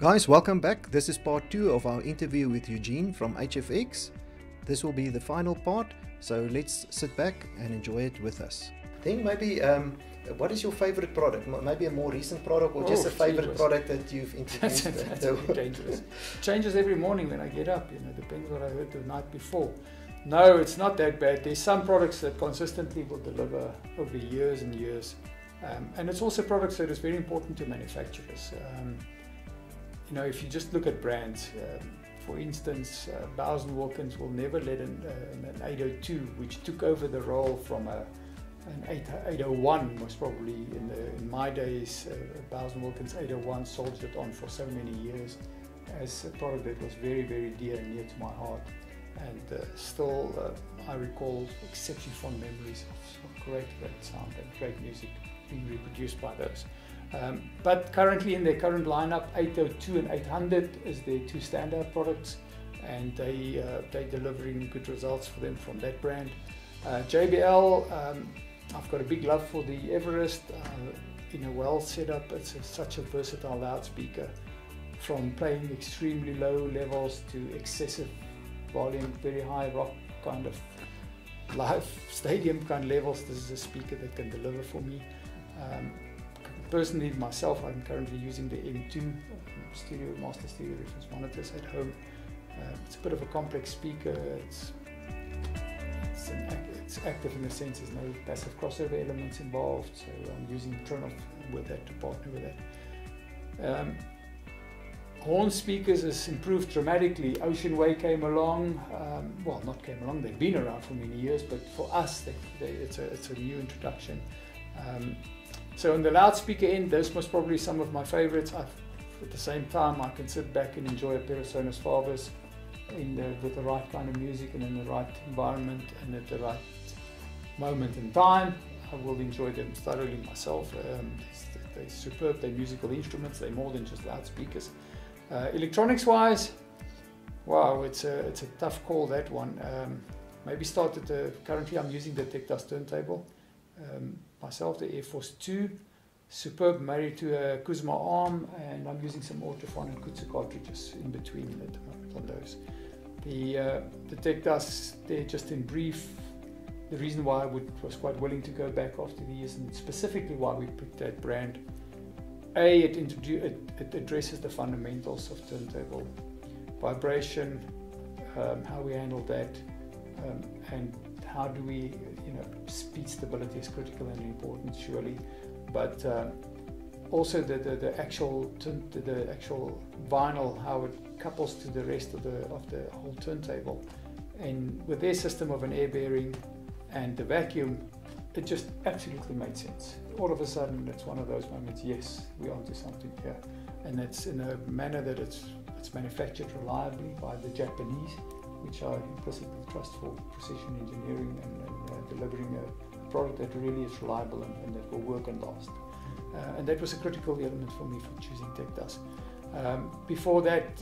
Guys, welcome back. This is part 2 of our interview with Eugene from HFX. This will be the final part, so let's sit back and enjoy it with us. Then maybe, what is your favorite product? Maybe a more recent product, or just a favorite product that you've introduced? That's dangerous. Changes every morning when I get up, depends what I heard the night before. No, it's not that bad. There's some products that consistently will deliver over years and years. And it's also products that is very important to manufacturers. If you just look at brands, for instance, Bowers & Wilkins will never let an 802, which took over the role from an 801, was probably in my days, Bowers & Wilkins 801 soldiered on for so many years as a product that was very, very dear and near to my heart. And still, I recall exceptionally fond memories of great sound and great music being reproduced by those. But currently in their current lineup, 802 and 800 is their two standout products, and they're delivering good results for them from that brand. JBL, I've got a big love for the Everest. In a well set up, it's such a versatile loudspeaker, from playing extremely low levels to excessive volume, very high rock kind of live stadium kind of levels. This is a speaker that can deliver for me. Personally, myself, I'm currently using the M2 master stereo reference monitors at home. It's a bit of a complex speaker. It's active in the sense there's no passive crossover elements involved, so I'm using Tronoff with that to partner with that. Horn speakers has improved dramatically. Ocean Way came along, well, not came along, they've been around for many years, but for us, it's a new introduction. So on the loudspeaker end, those was probably some of my favorites. At the same time, I can sit back and enjoy a pair of Sonos Fabers with the right kind of music and in the right environment and at the right moment in time. I will enjoy them thoroughly myself. They're superb, they're musical instruments, they're more than just loudspeakers. Electronics wise, wow, it's a tough call, that one. Maybe start at currently I'm using the Tech-Dust turntable. Myself, the Air Force 2, superb, married to a Kuzma arm, and I'm using some Autophon and Kutsu cartridges in between at the moment on those. The Tech-Dust, there, just in brief, the reason why I was quite willing to go back after the years, and specifically why we picked that brand. It addresses the fundamentals of turntable vibration, how we handle that, and how do we, speed stability is critical and important, surely, but also the actual vinyl, how it couples to the rest of the whole turntable, and with their system of an air bearing and the vacuum, it just absolutely made sense. All of a sudden, it's one of those moments. Yes, we're onto something here, and it's in a manner that it's manufactured reliably by the Japanese, which I implicitly trust for precision engineering and delivering a product that really is reliable and that will work and last. And that was a critical element for me for choosing Tech-Dust. Before that,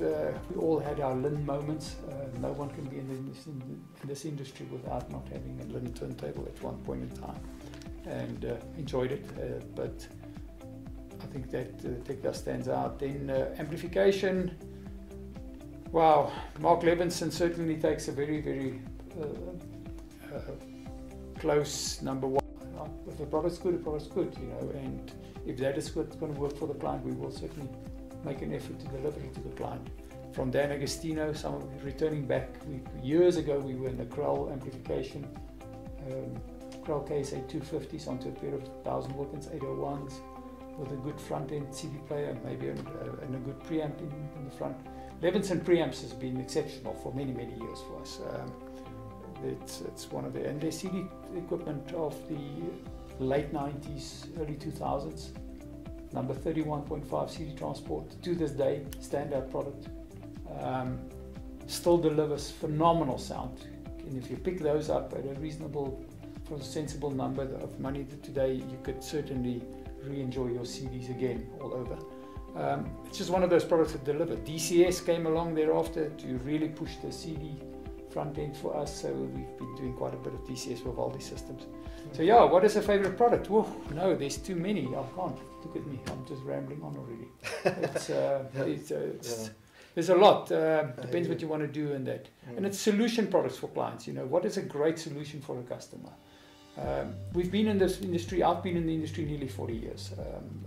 we all had our Lin moments. No one can be in this industry without not having a Lin turntable at one point in time, and enjoyed it. But I think that Tech-Dust stands out. Then amplification. Wow, Mark Levinson certainly takes a very, very close number one. If a product's good, a product's good, and if that is good, it's going to work for the client, we will certainly make an effort to deliver it to the client. From Dan Agostino, returning back, years ago we were in the Krell amplification, Krell KSA 250s onto a pair of Bowers & Wilkins 801s with a good front-end CD player, maybe and a good preamp in the front. Levinson preamps has been exceptional for many, many years for us. It's one of and their CD equipment of the late 90s, early 2000s, number 31.5 CD transport, to this day, standout product. Still delivers phenomenal sound. And if you pick those up at a reasonable, for a sensible number of money today, you could certainly re-enjoy your CDs again all over. It's just one of those products that deliver. DCS came along thereafter to really push the CD front end for us, so we've been doing quite a bit of DCS with all these systems. So yeah, what is a favorite product? Whoa, no, there's too many. I can't. Look at me, I'm just rambling on already. There's a lot. Depends what you want to do and that. And it's solution products for clients. You know, what is a great solution for a customer? We've been in this industry. I've been in the industry nearly 40 years.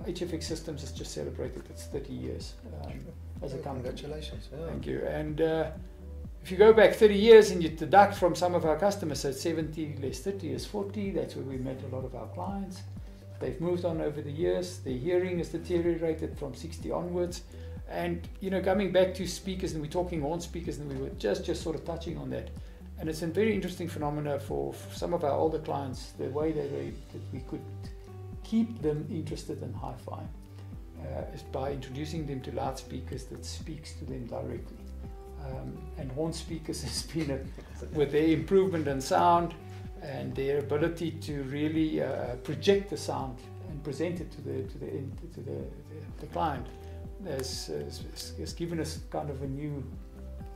HFX Systems has just celebrated its 30 years as a company. Congratulations. Yeah. Thank you. And if you go back 30 years and you deduct from some of our customers, so 70 less 30 is 40. That's where we met a lot of our clients. They've moved on over the years. Their hearing has deteriorated from 60 onwards. And, you know, coming back to speakers, and we're talking horn speakers, and we were just sort of touching on that. And it's a very interesting phenomena for some of our older clients, the way that we could keep them interested in hi-fi is by introducing them to loudspeakers that speaks to them directly. And horn speakers has been, with their improvement in sound and their ability to really project the sound and present it to the client, has given us kind of a new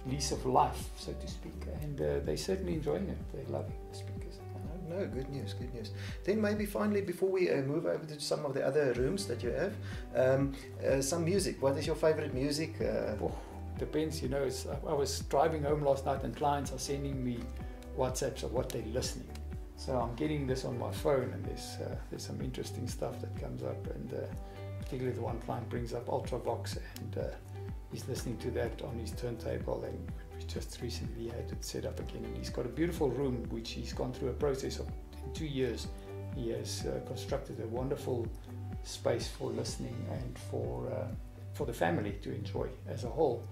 lease of life, so to speak, and they're certainly enjoying it. They're loving the speakers. No, good news, good news. Then maybe finally, before we move over to some of the other rooms that you have, some music. What is your favorite music? Depends, you know. I was driving home last night and clients are sending me WhatsApps of what they're listening. So I'm getting this on my phone, and there's some interesting stuff that comes up, and particularly the one client brings up Ultravox, and he's listening to that on his turntable, and we just recently had it set up again, and he's got a beautiful room which he's gone through a process of in 2 years. He has constructed a wonderful space for listening and for the family to enjoy as a whole.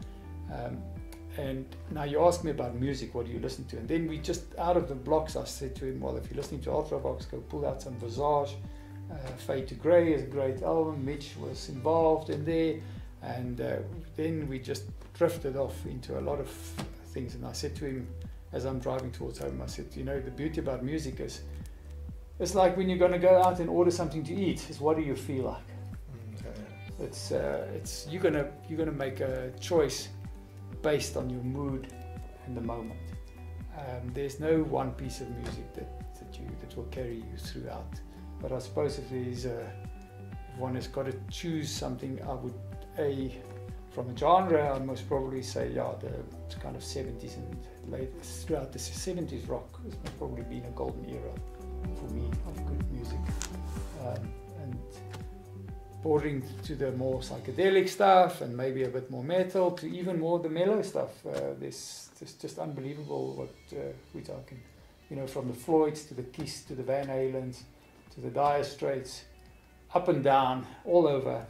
And now you ask me about music, what do you listen to? And then we just, out of the blocks, I said to him, well, if you're listening to Ultravox, go pull out some Visage. Fade to Grey is a great album. Mitch was involved in there. And then we just drifted off into a lot of things. And I said to him, as I'm driving towards home, I said, you know, the beauty about music is, it's like when you're going to go out and order something to eat, is what do you feel like? It's you're gonna make a choice based on your mood and the moment. There's no one piece of music that will carry you throughout. But I suppose if one has got to choose something, I would, from a genre, I must probably say, yeah, the kind of 70s and late, throughout the 70s rock has probably been a golden era for me of good music. And bordering to the more psychedelic stuff and maybe a bit more metal to even more the mellow stuff. There's just unbelievable which I can, you know, from the Floyds to the Kiss to the Van Halens to the Dire Straits, up and down, all over.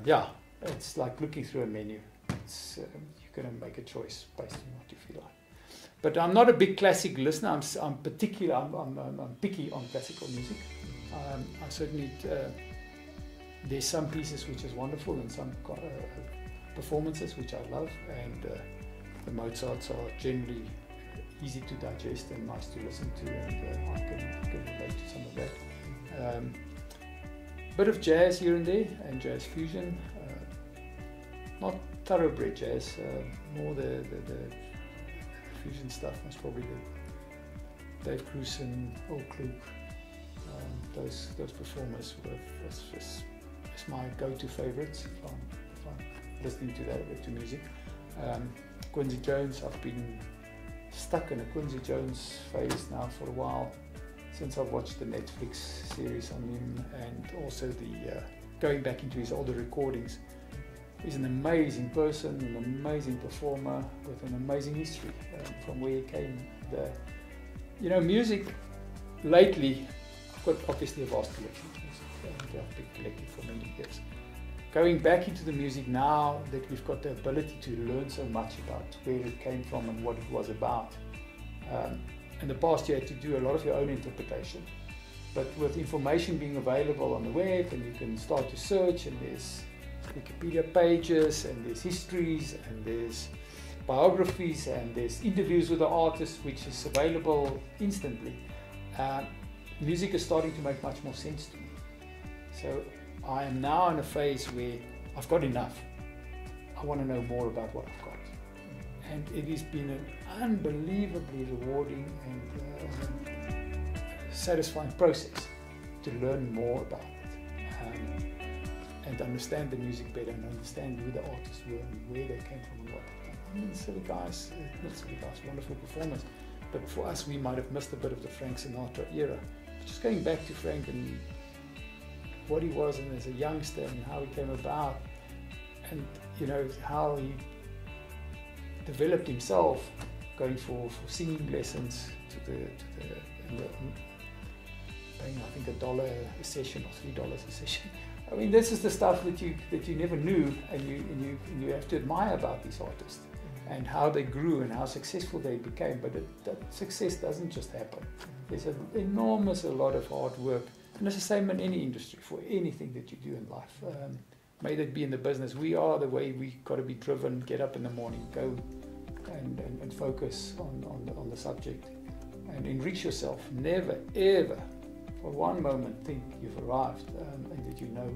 Yeah, it's like looking through a menu. You're going to make a choice based on what you feel like. But I'm not a big classic listener. I'm picky on classical music. I certainly. There's some pieces which is wonderful and some performances which I love, and the Mozarts are generally easy to digest and nice to listen to, and I can relate to some of that. Bit of jazz here and there, and jazz fusion, not thoroughbred jazz, more the fusion stuff. Most probably the Dave Grusin, Old Klug, those performers is my go-to favorites if I'm listening to that music. Quincy Jones, I've been stuck in a Quincy Jones phase now for a while, since I've watched the Netflix series on him, and also the going back into his older recordings. He's an amazing person, an amazing performer with an amazing history from where he came. You know, music lately, I've got obviously a vast collection of music, and I've been collecting for many years. Going back into the music now that we've got the ability to learn so much about where it came from and what it was about. In the past you had to do a lot of your own interpretation, but with information being available on the web, and you can start to search, and there's Wikipedia pages, and there's histories, and there's biographies, and there's interviews with the artists, which is available instantly. Music is starting to make much more sense to me. So I am now in a phase where I've got enough. I want to know more about what I've got. And it has been an unbelievably rewarding and satisfying process to learn more about it and understand the music better and understand who the artists were and where they came from and what they've done. I mean, silly guys, not silly guys, wonderful performers. But for us, we might have missed a bit of the Frank Sinatra era. Just going back to Frank and what he was and as a youngster and how he came about, and you know how he developed himself, going for singing lessons paying I think $1 a session or $3 a session. I mean, this is the stuff that you never knew, and you have to admire about these artists and how they grew and how successful they became. But that success doesn't just happen. There's an enormous lot of hard work, and it's the same in any industry for anything that you do in life. May that be in the business. We are the way we got to be driven. Get up in the morning, go and focus on the subject, and enrich yourself. Never ever for one moment think you've arrived and that you know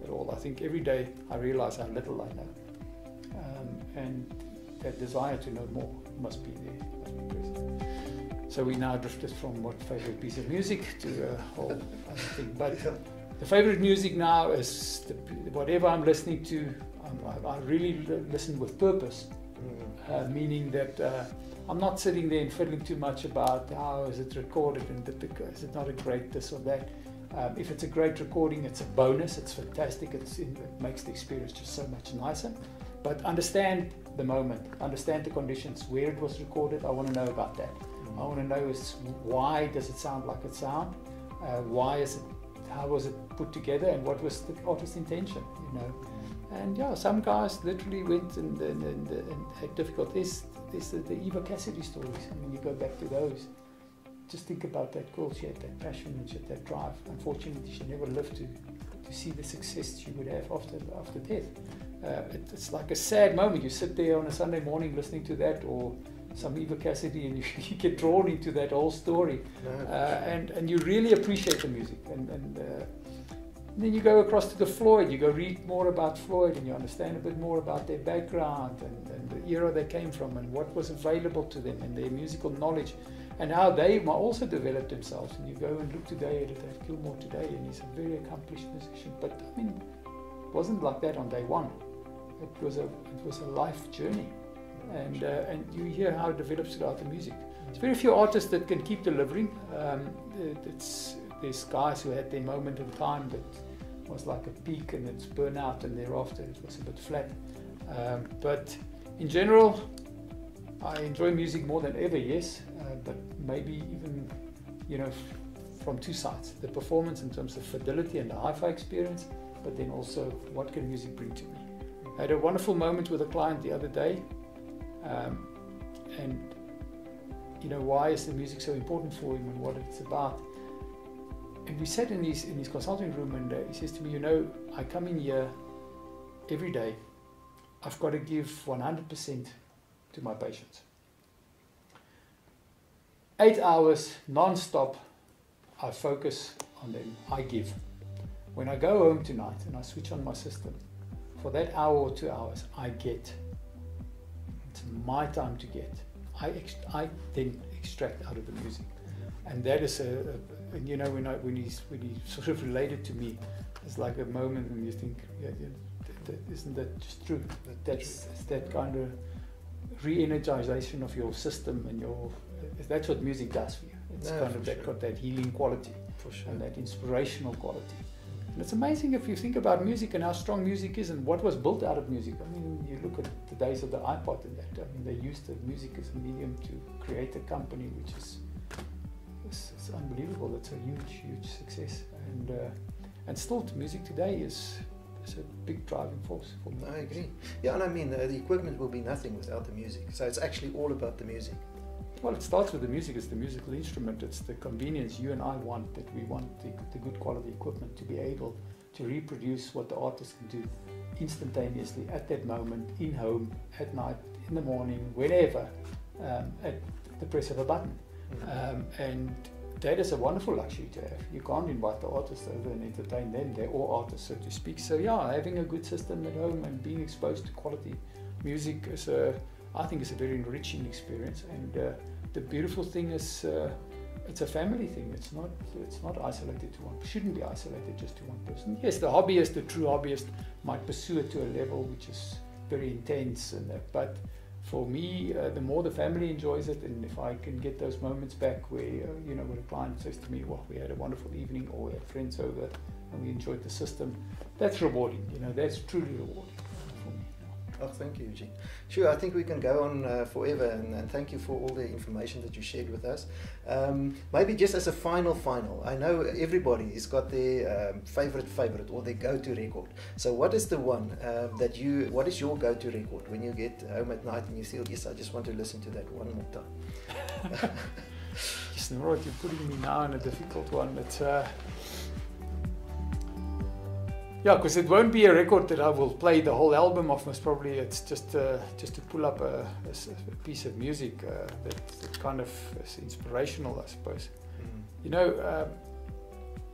it all. I think every day I realize how little I know, and that desire to know more must be there, must be present. So we now drifted from what favorite piece of music to a whole other thing. But the favorite music now is whatever I'm listening to. I really listen with purpose, meaning that I'm not sitting there and fiddling too much about how is it recorded and is it not a great this or that. If it's a great recording, it's a bonus, it's fantastic, it makes the experience just so much nicer. But understand the moment, understand the conditions, where it was recorded. I want to know about that. I want to know why does it sound like it sounds, how was it put together, and what was the artist's intention, you know. And yeah, some guys literally went and had difficulties. There's the Eva Cassidy stories. I mean, you go back to those. Just think about that girl. She had that passion and she had that drive. Unfortunately, she never lived to see the success she would have after death. It's like a sad moment. You sit there on a Sunday morning listening to that, or some Eva Cassidy, and you get drawn into that whole story, and you really appreciate the music. And then you go across to the Floyd. You go read more about Floyd, and you understand a bit more about their background and the era they came from, and what was available to them, and their musical knowledge, and how they also developed themselves. And you go and look today at Dave Gilmour today, and he's a very accomplished musician. But I mean, it wasn't like that on day one. It was a life journey, and you hear how it develops throughout the music. There's very few artists that can keep delivering. There's guys who had their moment in time that was like a peak, and it's burnout, and thereafter it was a bit flat. But in general, I enjoy music more than ever, yes, but maybe even, you know, from two sides. The performance in terms of fidelity and the hi-fi experience, but then also what can music bring to me. I had a wonderful moment with a client the other day, and you know, why is the music so important for him and what it's about. And we sat in his consulting room, and he says to me, you know, I come in here every day. I've got to give 100% to my patients. 8 hours non-stop, I focus on them, I give. When I go home tonight and I switch on my system, for that hour or 2 hours, I get. It's my time to get. I then extract out of the music. And that is and you know, when he sort of related to me, it's like a moment when you think, isn't that just true? That's that kind of re-energization of your system, and that's what music does for you. It's kind of got that healing quality, for sure, and that inspirational quality. And it's amazing if you think about music and how strong music is and what was built out of music. I mean, you look at the days of the iPod and that. I mean, they used the music as a medium to create a company, which is it's unbelievable. It's a huge success, and still music today is a big driving force for me. I agree. Yeah, and I mean, the equipment will be nothing without the music. So it's actually all about the music. Well, it starts with the music. It's the musical instrument. It's the convenience you and I want, that we want the good quality equipment to be able to reproduce what the artist can do instantaneously at that moment, in home, at night, in the morning, whenever, at the press of a button. And that is a wonderful luxury to have. You can't invite the artists over and entertain them. They're all artists, so to speak. So yeah, having a good system at home and being exposed to quality music is a I think it's a very enriching experience. And the beautiful thing is it's a family thing. It's not isolated to one. It shouldn't be isolated just to one person. Yes, the hobbyist, the true hobbyist, might pursue it to a level which is very intense, and that. But for me, the more the family enjoys it, and if I can get those moments back where you know, when a client says to me, "Well, we had a wonderful evening," or "We had friends over and we enjoyed the system," that's rewarding. You know, that's truly rewarding for me. Oh, thank you, Eugene. Sure, I think we can go on forever, and thank you for all the information that you shared with us. Maybe just as a final, I know everybody has got their favorite or their go-to record. So what is the one what is your go-to record when you get home at night and you feel, yes, I just want to listen to that one more time? Yes, right, you're putting me now in a difficult one. It's yeah, because it won't be a record that I will play the whole album of. Most probably, it's just to pull up a piece of music that kind of is inspirational, I suppose. You know,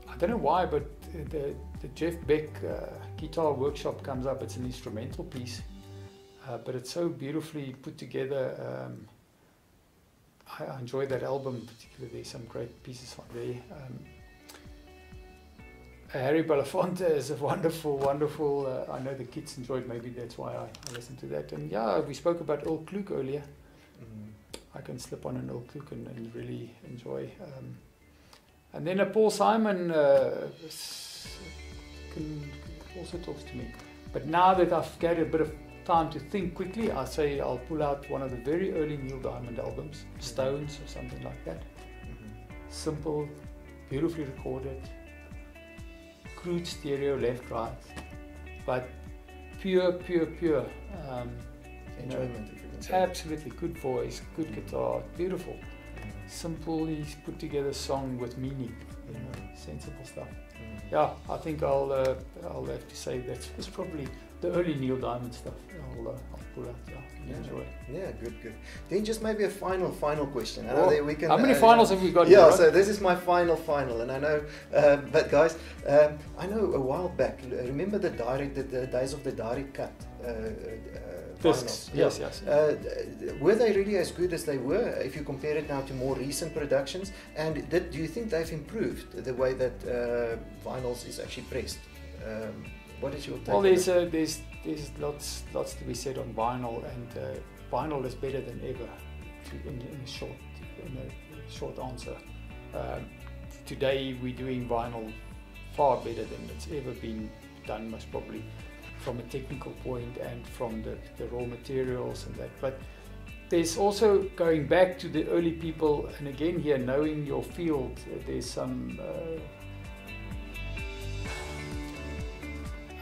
I don't know why, but the Jeff Beck guitar workshop comes up. It's an instrumental piece, but it's so beautifully put together. I enjoy that album particularly. There's some great pieces on there. Harry Belafonte is a wonderful, I know the kids enjoyed, maybe that's why I listened to that. And yeah, we spoke about Earl Kluk earlier. I can slip on an Earl Kluk and really enjoy. And then a Paul Simon also talks to me. But now that I've got a bit of time to think quickly, I say I'll pull out one of the very early Neil Diamond albums, Stones or something like that. Simple, beautifully recorded. Crude stereo, left, right, but pure enjoyment. Absolutely good voice, good guitar, beautiful, simple. He's put together a song with meaning, you know, sensible stuff. Yeah, I think I'll have to say that was probably the early Neil Diamond stuff. I'll pull out. Yeah, enjoy. Yeah, good. Then just maybe a final question. I know that we can. How many finals have we got? Yeah, here, right? So this is my final, and I know, but guys, I know a while back. Remember the days of the direct cut. Discs. Yes. Were they really as good as they were if you compare it now to more recent productions? And do you think they've improved the way that vinyls is actually pressed? What is your take? Well, there's lots to be said on vinyl, and vinyl is better than ever. In a short answer, today we're doing vinyl far better than it's ever been done, most probably, from a technical point and from the raw materials and that. But there's also, going back to the early people, and again here, knowing your field, there's some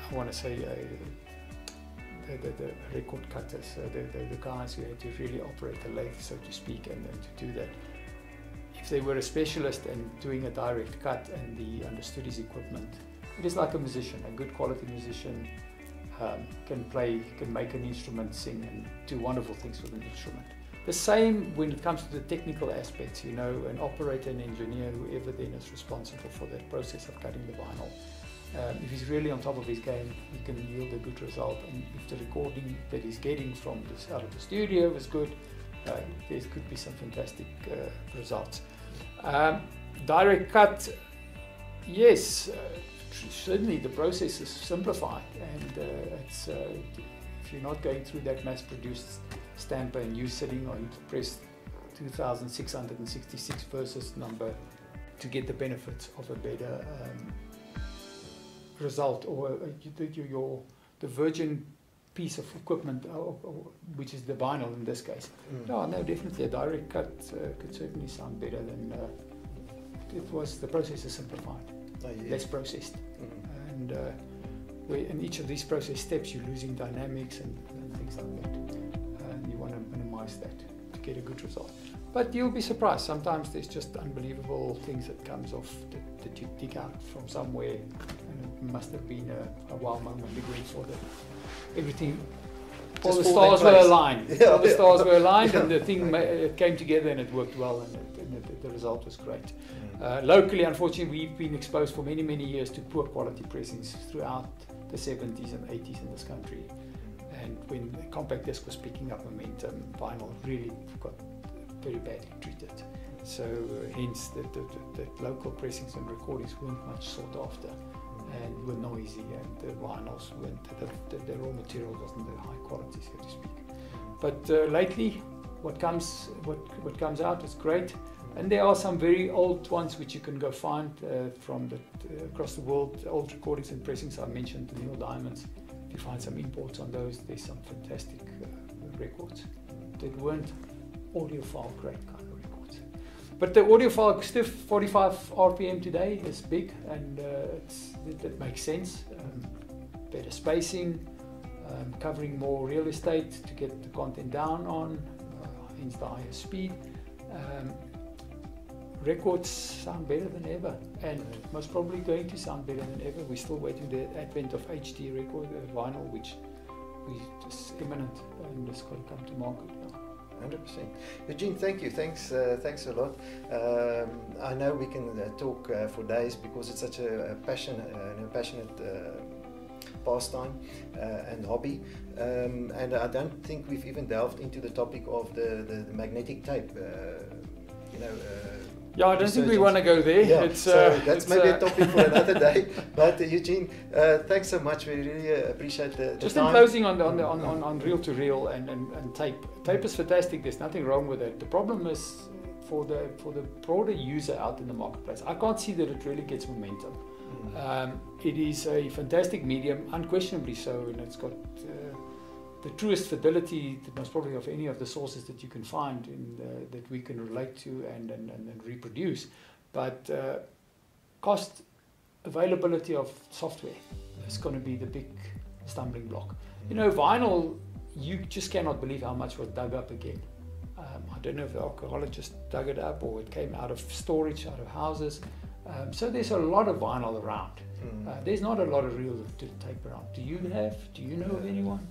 I want to say the record cutters, the guys who had to really operate the lathe, so to speak, and to do that. If they were a specialist and doing a direct cut and they understood his equipment, it is like a musician. A good quality musician can make an instrument sing and do wonderful things with an instrument. The same when it comes to the technical aspects, you know, an operator, an engineer, whoever then is responsible for that process of cutting the vinyl. If he's really on top of his game, he can yield a good result. And if the recording that he's getting from this out of the studio is good, there could be some fantastic results. Direct cut, yes, certainly the process is simplified, and it's if you're not going through that mass-produced stamper and you sitting on to press 2,666 versus number to get the benefits of a better result, or the virgin piece of equipment, which is the vinyl in this case. No, definitely a direct cut could certainly sound better than it was. The process is simplified, less processed, and in each of these process steps you're losing dynamics and things like that, and you want to minimize that to get a good result. But you'll be surprised, sometimes there's just unbelievable things that comes off that you dig out from somewhere, and it must have been a wow moment when you saw that everything, all the stars were aligned. All the stars were aligned, and the thing it came together and it worked well, and the result was great. Locally, unfortunately, we've been exposed for many years to poor quality pressings throughout the 70s and 80s in this country, And when the compact disc was picking up momentum, vinyl really got very badly treated. So hence the local pressings and recordings weren't much sought after and were noisy, and the vinyls weren't, the raw material wasn't the high quality, so to speak. But lately what comes out is great, and there are some very old ones which you can go find from across the world, old recordings and pressings. I mentioned the Neil Diamonds. If you find some imports on those, there's some fantastic records that weren't audiophile grade kind of records. But the audiophile stiff 45 RPM today is big, and it makes sense. Better spacing, covering more real estate to get the content down on, hence the higher speed. Records sound better than ever, and most probably going to sound better than ever. We're still waiting the advent of HD record vinyl, which is imminent and it's got to come to market now. 100%. Eugene, thank you. Thanks a lot. I know we can talk for days because it's such a passionate pastime and hobby. And I don't think we've even delved into the topic of the magnetic tape. Yeah, I don't think we want to go there. Yeah, so that's maybe a topic for another day. But Eugene, thanks so much. We really appreciate the just time. in closing on reel to reel and tape. Tape is fantastic. There's nothing wrong with it. The problem is for the broader user out in the marketplace. I can't see that it really gets momentum. It is a fantastic medium, unquestionably so, and it's got the truest fidelity, most probably of any of the sources that you can find that we can relate to and reproduce. But cost, availability of software is going to be the big stumbling block. You know, vinyl, you just cannot believe how much was dug up again. I don't know if the archaeologists dug it up or it came out of storage, out of houses. So there's a lot of vinyl around. There's not a lot of reels to tape around. Do you know of anyone?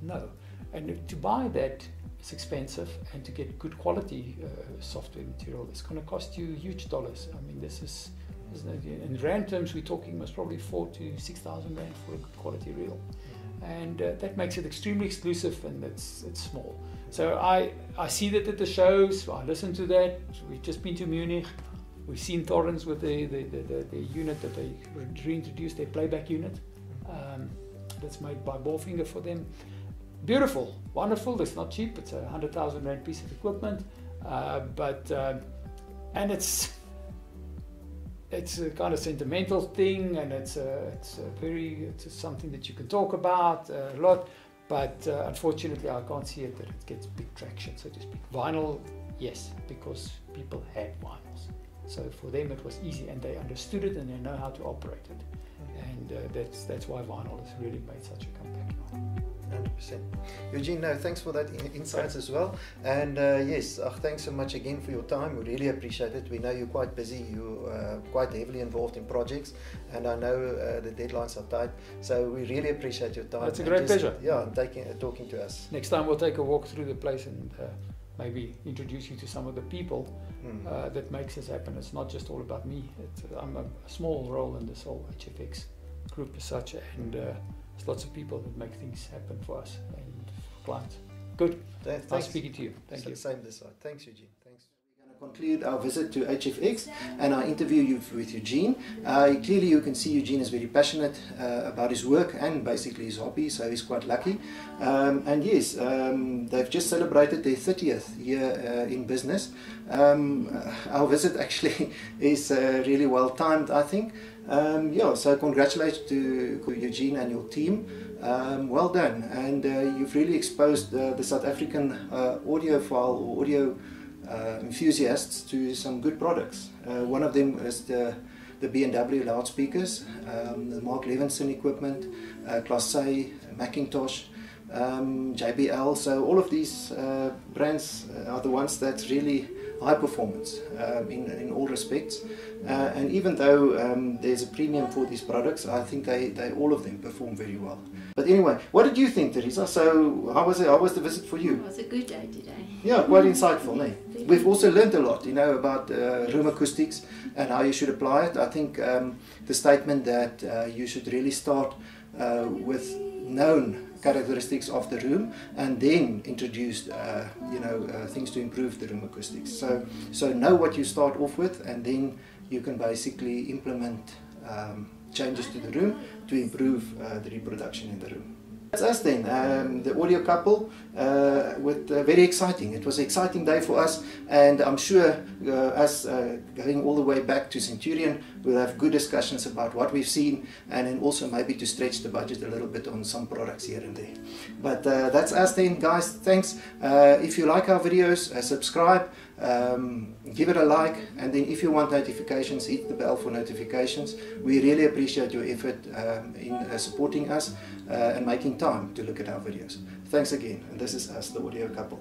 No. And to buy that is expensive, and to get good quality software material, it's going to cost you huge dollars. I mean, this is in rand terms, we're talking most probably 4,000 to 6,000 rand for a good quality reel. And that makes it extremely exclusive, and it's small. So I see that at the shows, I listen to that. We've just been to Munich. We've seen Thorens with the unit that they reintroduced, their playback unit. That's made by Ballfinger for them. Beautiful, wonderful. It's not cheap. It's a 100,000 rand piece of equipment, and it's a kind of sentimental thing, and it's something that you can talk about a lot. But unfortunately, I can't see it that it gets big traction, so to speak. Vinyl, yes, because people had vinyls. So for them it was easy, and they understood it, and they know how to operate it. And that's why vinyl has really made such a comeback now. 100%. Eugene, no, thanks for that insights as well. And yes, thanks so much again for your time. We really appreciate it. We know you're quite busy. You're quite heavily involved in projects, and I know the deadlines are tight. So we really appreciate your time. It's a great pleasure. Yeah, and talking to us. Next time we'll take a walk through the place and maybe introduce you to some of the people that makes this happen. It's not just all about me. I'm a small role in this whole HFX group as such, and there's lots of people that make things happen for us and clients. Good. Nice speaking to you. Thank you. Same this side. Thanks, Eugene. Thanks. We're going to conclude our visit to HFX and our interview with Eugene. Clearly you can see Eugene is very passionate about his work and basically his hobby, so he's quite lucky. And yes, they've just celebrated their 30th year in business. Our visit actually is really well timed, I think. Yeah, so congratulations to Eugene and your team. Well done, and you've really exposed the South African audiophile or audio enthusiasts to some good products. One of them is the B&W loudspeakers, the Mark Levinson equipment, Class A, Macintosh, JBL. So all of these brands are the ones that's really high performance in all respects, and even though there's a premium for these products, I think they all of them perform very well. But anyway, what did you think, Teresa? So how was the visit for you? It was a good day today. Yeah, quite insightful, eh? We've also learned a lot, about room acoustics and how you should apply it. I think the statement that you should really start with known characteristics of the room, and then introduced things to improve the room acoustics. So know what you start off with, and then you can basically implement changes to the room to improve the reproduction in the room. That's us then, the audio couple, very exciting. It was an exciting day for us, and I'm sure us going all the way back to Centurion, we'll have good discussions about what we've seen, and then also maybe to stretch the budget a little bit on some products here and there. But that's us then, guys. Thanks. If you like our videos, subscribe, give it a like, and then if you want notifications, hit the bell for notifications. We really appreciate your effort in supporting us and making time to look at our videos. Thanks again, and this is us, the audio couple.